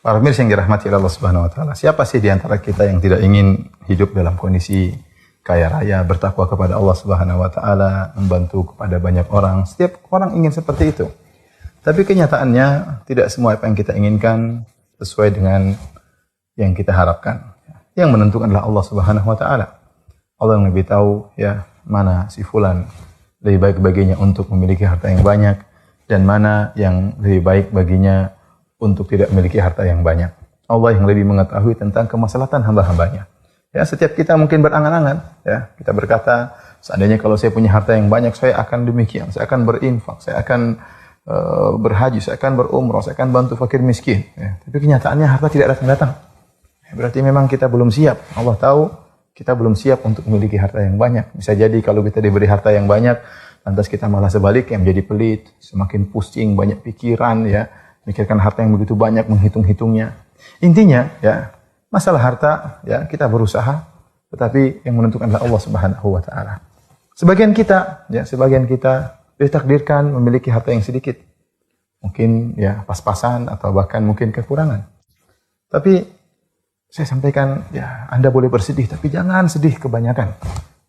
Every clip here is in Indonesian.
Para pemirsa yang dirahmati Allah Subhanahu wa taala, siapa sih di antara kita yang tidak ingin hidup dalam kondisi kaya raya, bertakwa kepada Allah Subhanahu wa taala, membantu kepada banyak orang? Setiap orang ingin seperti itu. Tapi kenyataannya tidak semua apa yang kita inginkan sesuai dengan yang kita harapkan. Yang menentukan adalah Allah Subhanahu wa taala. Allah yang lebih tahu ya mana si fulan lebih baik baginya untuk memiliki harta yang banyak dan mana yang lebih baik baginya untuk tidak memiliki harta yang banyak. Allah yang lebih mengetahui tentang kemaslahatan hamba-hambanya. Ya, setiap kita mungkin berangan-angan, ya, kita berkata, seandainya kalau saya punya harta yang banyak, saya akan demikian, saya akan berinfak, saya akan berhaji, saya akan berumrah, saya akan bantu fakir miskin. Ya, tapi kenyataannya harta tidak datang-datang. Ya, berarti memang kita belum siap. Allah tahu kita belum siap untuk memiliki harta yang banyak. Bisa jadi kalau kita diberi harta yang banyak, lantas kita malah sebaliknya menjadi pelit, semakin pusing, banyak pikiran, ya. Mikirkan harta yang begitu banyak, menghitung-hitungnya. Intinya, ya, masalah harta, ya, kita berusaha, tetapi yang menentukan adalah Allah Subhanahu wa taala. Sebagian kita ditakdirkan memiliki harta yang sedikit. Mungkin ya pas-pasan atau bahkan mungkin kekurangan. Tapi saya sampaikan, ya, Anda boleh bersedih, tapi jangan sedih kebanyakan.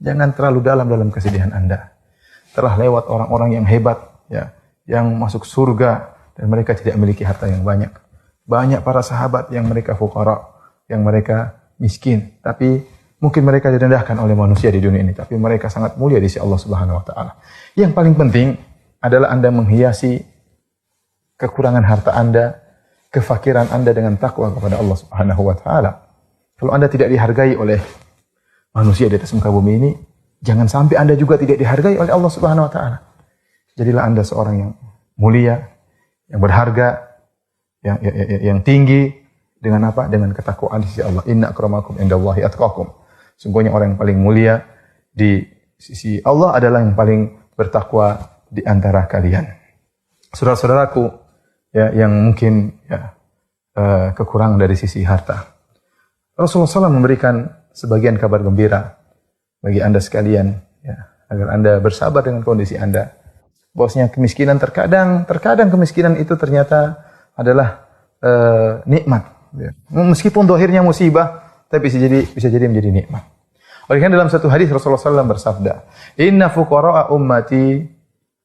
Jangan terlalu dalam kesedihan Anda. Telah lewat orang-orang yang hebat, ya, yang masuk surga dan mereka tidak memiliki harta yang banyak. Banyak para sahabat yang mereka fuqara, yang mereka miskin, tapi mungkin mereka direndahkan oleh manusia di dunia ini, tapi mereka sangat mulia di sisi Allah Subhanahu wa taala. Yang paling penting adalah Anda menghiasi kekurangan harta Anda, kefakiran Anda dengan takwa kepada Allah Subhanahu wa taala. Kalau Anda tidak dihargai oleh manusia di atas muka bumi ini, jangan sampai Anda juga tidak dihargai oleh Allah Subhanahu wa taala. Jadilah Anda seorang yang mulia, yang berharga, yang tinggi, dengan apa? Dengan ketakwaan di sisi Allah. Inna akramakum indallahi atqakum. Sungguhnya orang yang paling mulia di sisi Allah adalah yang paling bertakwa di antara kalian. Saudara-saudaraku, ya, yang mungkin ya, kekurangan dari sisi harta, Rasulullah SAW memberikan sebagian kabar gembira bagi Anda sekalian, ya, agar Anda bersabar dengan kondisi Anda. Bahwasanya kemiskinan terkadang kemiskinan itu ternyata adalah nikmat. Ya. Meskipun dohirnya musibah, tapi bisa jadi menjadi nikmat. Oleh karena dalam satu hadis Rasulullah SAW bersabda, Inna fuqara'a ummati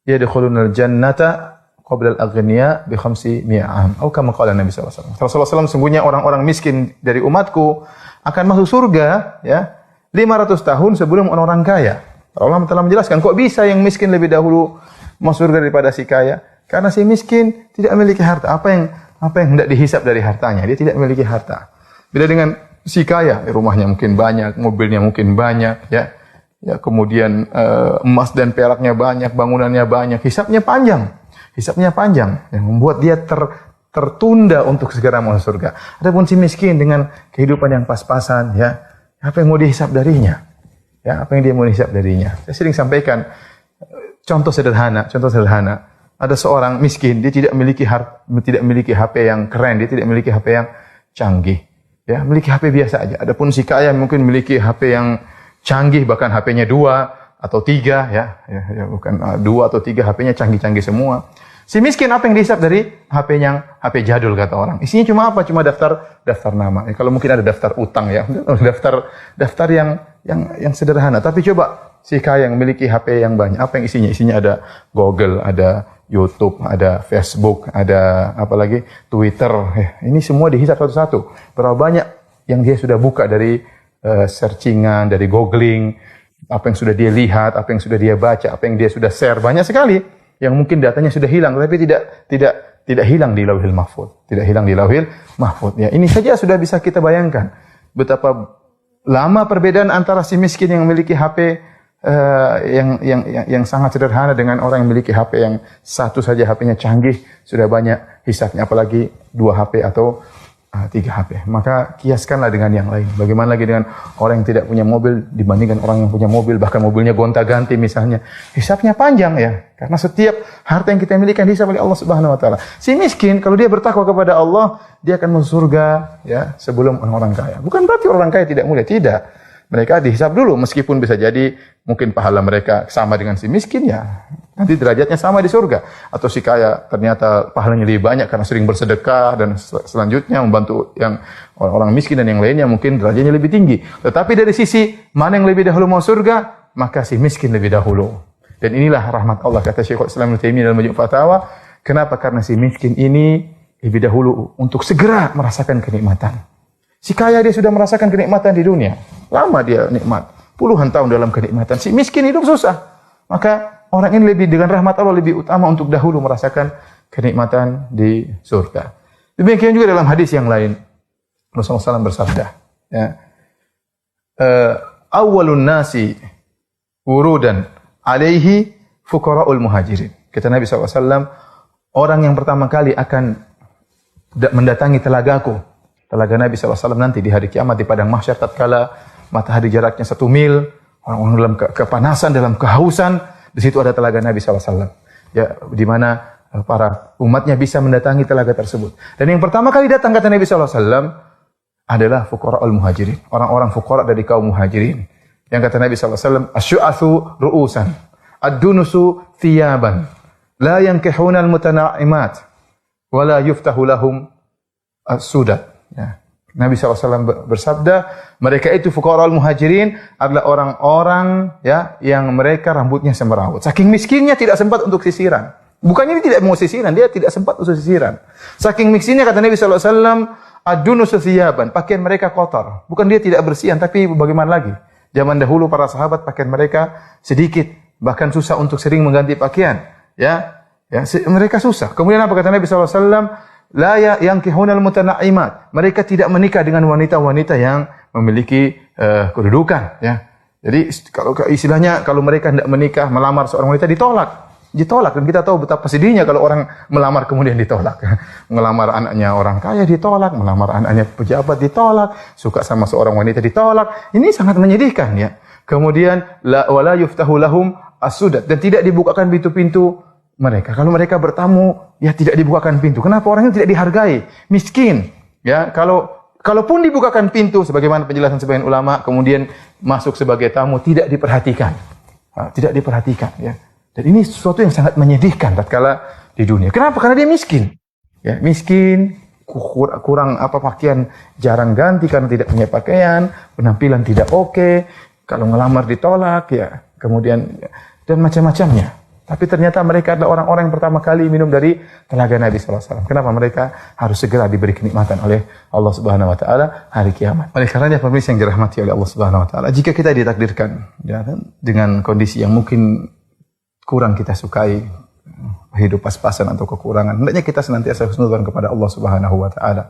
yadkhulunal jannata qabla al-aghniya bi 500 am. Atau kama qala Nabi SAW. Rasulullah SAW sungguhnya orang-orang miskin dari umatku akan masuk surga, ya, 500 tahun sebelum orang-orang kaya. Allah telah menjelaskan, kok bisa yang miskin lebih dahulu masuk surga daripada si kaya? Karena si miskin tidak memiliki harta. Apa yang hendak dihisap dari hartanya? Dia tidak memiliki harta. Bila dengan si kaya, rumahnya mungkin banyak, mobilnya mungkin banyak, ya, kemudian emas dan peraknya banyak, bangunannya banyak, hisapnya panjang, yang membuat dia tertunda untuk segera masuk surga. Adapun si miskin dengan kehidupan yang pas-pasan, ya, apa yang mau dihisap darinya? Ya, apa yang dia mau dihisap darinya? Saya sering sampaikan contoh sederhana. Ada seorang miskin, dia tidak memiliki HP yang keren, dia tidak memiliki HP yang canggih. Ya, memiliki HP biasa aja. Adapun si kaya mungkin memiliki HP yang canggih, bahkan HP-nya 2 atau 3, ya, bukan 2 atau 3, HP-nya canggih-canggih semua. Si miskin apa yang dihisap dari HP jadul kata orang. Isinya cuma apa? Cuma daftar nama. Ya, kalau mungkin ada daftar utang, ya, daftar yang sederhana. Tapi coba si kaya yang memiliki HP yang banyak, apa yang isinya? Isinya ada Google, ada YouTube, ada Facebook, ada apa lagi? Twitter. Ini semua dihisap satu-satu. Berapa banyak yang dia sudah buka dari searchingan, dari googling, apa yang sudah dia lihat, apa yang sudah dia baca, apa yang dia sudah share, banyak sekali yang mungkin datanya sudah hilang, tapi tidak hilang di Lauhil Mahfuz. Tidak hilang di Lauhil Mahfuz. Ya, ini saja sudah bisa kita bayangkan betapa lama perbedaan antara si miskin yang memiliki HP yang sangat sederhana dengan orang yang memiliki HP yang satu saja, HP-nya canggih, sudah banyak hisapnya, apalagi 2 HP atau 3 HP. Maka kiaskanlah dengan yang lain. Bagaimana lagi dengan orang yang tidak punya mobil dibandingkan orang yang punya mobil, bahkan mobilnya gonta-ganti misalnya. Hisapnya panjang, ya. Karena setiap harta yang kita miliki dihisap oleh Allah Subhanahu wa taala. Si miskin kalau dia bertakwa kepada Allah, dia akan masuk surga, ya, sebelum orang-orang kaya. Bukan berarti orang kaya tidak mulia, tidak. Mereka dihisab dulu, meskipun bisa jadi mungkin pahala mereka sama dengan si miskin ya. Nanti derajatnya sama di surga. Atau si kaya ternyata pahalanya lebih banyak karena sering bersedekah dan selanjutnya membantu yang orang miskin dan yang lainnya mungkin derajatnya lebih tinggi. Tetapi dari sisi mana yang lebih dahulu mau surga, maka si miskin lebih dahulu. Dan inilah rahmat Allah, kata Syekhul Islam Ibnu Taimiyah dalam Majmu' Fatawa. Kenapa? Karena si miskin ini lebih dahulu untuk segera merasakan kenikmatan. Si kaya dia sudah merasakan kenikmatan di dunia. Lama dia nikmat. Puluhan tahun dalam kenikmatan. Si miskin hidup susah. Maka orang ini lebih dengan rahmat Allah lebih utama untuk dahulu merasakan kenikmatan di surga. Demikian juga dalam hadis yang lain. Rasulullah SAW bersabda. Ya, awwalun nasi wurudan alaihi fuqara'ul muhajirin. Kata Nabi SAW, orang yang pertama kali akan mendatangi telagaku. Telaga Nabi SAW nanti di hari kiamat di padang mahsyar tatkala matahari jaraknya 1 mil, orang-orang dalam kepanasan, dalam kehausan, di situ ada telaga Nabi SAW. Ya, di mana para umatnya bisa mendatangi telaga tersebut. Dan yang pertama kali datang kata Nabi SAW adalah fuqara'ul muhajirin, orang-orang fuqara dari kaum muhajirin. Yang kata Nabi SAW, asyu'athu ru'usan, ad-dunusu thiyaban, la yankihuna al-mutana'imat, wa la yuftahu lahum as-sudat. Ya. Nabi SAW bersabda, mereka itu fuqara'ul muhajirin adalah orang-orang ya yang mereka rambutnya semrawut. Saking miskinnya tidak sempat untuk sisiran. Bukannya dia tidak mau sisiran, dia tidak sempat untuk sisiran. Saking miskinnya kata Nabi SAW, ad-dunusu thiyaban, pakaian mereka kotor. Bukan dia tidak bersihan, tapi bagaimana lagi? Zaman dahulu para sahabat pakaian mereka sedikit, bahkan susah untuk sering mengganti pakaian. Ya, mereka susah. Kemudian apa kata Nabi SAW? La yankihunal mutana'imat. Mereka tidak menikah dengan wanita-wanita yang memiliki kedudukan. Ya. Jadi kalau istilahnya kalau mereka tidak menikah, melamar seorang wanita ditolak. Dan kita tahu betapa sedihnya kalau orang melamar kemudian ditolak. Melamar anaknya orang kaya ditolak, melamar anaknya pejabat ditolak, suka sama seorang wanita ditolak. Ini sangat menyedihkan ya. Kemudian wala yuftahu lahum as-sudat, dan tidak dibukakan pintu-pintu mereka. Kalau mereka bertamu, ya tidak dibukakan pintu. Kenapa? Orangnya tidak dihargai, miskin. Ya, kalaupun dibukakan pintu, sebagaimana penjelasan sebagian ulama, kemudian masuk sebagai tamu, tidak diperhatikan. Tidak diperhatikan. Ya. Dan ini sesuatu yang sangat menyedihkan tatkala di dunia. Kenapa? Karena dia miskin. Ya, miskin, kurang pakaian, jarang ganti karena tidak punya pakaian, penampilan tidak oke, kalau ngelamar ditolak, ya, kemudian dan macam-macamnya. Tapi ternyata mereka adalah orang-orang yang pertama kali minum dari telaga Nabi SAW. Kenapa? Mereka harus segera diberi kenikmatan oleh Allah Subhanahu Wa Taala hari kiamat. Oleh karenanya pemirsa yang dirahmati oleh Allah Subhanahu Wa Taala, jika kita ditakdirkan ya, dengan kondisi yang mungkin kurang kita sukai, hidup pas-pasan atau kekurangan, hendaknya kita senantiasa husnudzon kepada Allah Subhanahu Wa Taala.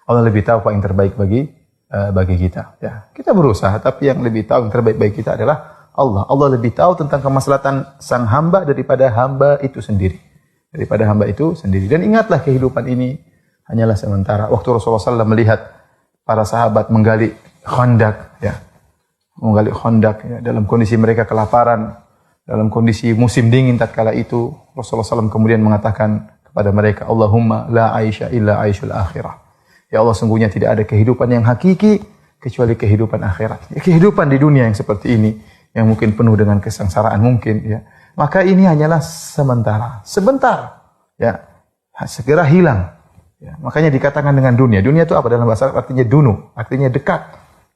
Allah lebih tahu apa yang terbaik bagi kita. Ya, kita berusaha, tapi yang lebih tahu yang terbaik bagi kita adalah Allah. Allah lebih tahu tentang kemaslahatan sang hamba daripada hamba itu sendiri. Dan ingatlah kehidupan ini hanyalah sementara. Waktu Rasulullah SAW melihat para sahabat menggali khandak, ya, dalam kondisi mereka kelaparan, dalam kondisi musim dingin tatkala itu, Rasulullah SAW kemudian mengatakan kepada mereka, Allahumma la aisha illa aishul akhirah. Ya Allah, sungguhnya tidak ada kehidupan yang hakiki kecuali kehidupan akhirat. Ya, kehidupan di dunia yang seperti ini, yang mungkin penuh dengan kesengsaraan mungkin, ya. Maka ini hanyalah sementara, sebentar, ya, segera hilang. Ya, makanya dikatakan dengan dunia. Dunia itu apa dalam bahasa Arab? Artinya dunu, artinya dekat.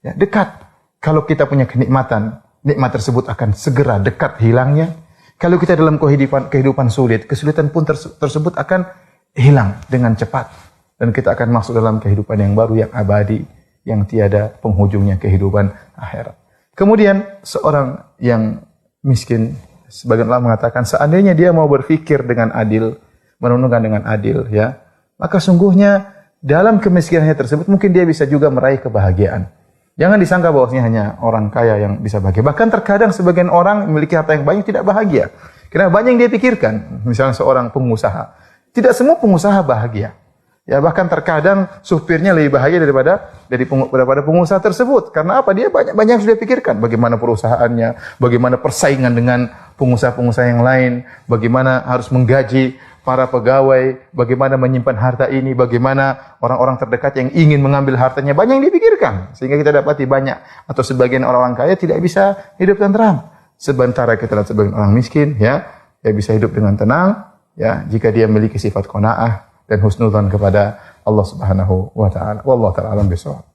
Ya, dekat. Kalau kita punya kenikmatan, nikmat tersebut akan segera dekat hilangnya. Kalau kita dalam kehidupan sulit, kesulitan pun tersebut akan hilang dengan cepat. Dan kita akan masuk dalam kehidupan yang baru, yang abadi, yang tiada penghujungnya, kehidupan akhirat. Kemudian seorang yang miskin, sebagian ulama mengatakan seandainya dia mau berfikir dengan adil, merenungkan dengan adil, ya, maka sungguhnya dalam kemiskinannya tersebut mungkin dia bisa juga meraih kebahagiaan. Jangan disangka bahwasanya hanya orang kaya yang bisa bahagia. Bahkan terkadang sebagian orang memiliki harta yang banyak tidak bahagia. Karena banyak yang dia pikirkan. Misalnya seorang pengusaha, tidak semua pengusaha bahagia. Ya, bahkan terkadang supirnya lebih bahagia daripada pengusaha tersebut. Karena apa? Dia banyak yang sudah pikirkan. Bagaimana perusahaannya, bagaimana persaingan dengan pengusaha-pengusaha yang lain, bagaimana harus menggaji para pegawai, bagaimana menyimpan harta ini, bagaimana orang-orang terdekat yang ingin mengambil hartanya, banyak yang dipikirkan. Sehingga kita dapati banyak atau sebagian orang-orang kaya tidak bisa hidup tenteram. Sementara kita lihat sebagian orang miskin, ya bisa hidup dengan tenang, ya jika dia memiliki sifat qanaah dan husnudzan kepada Allah Subhanahu wa taala. Wallahu taala alam bisawab.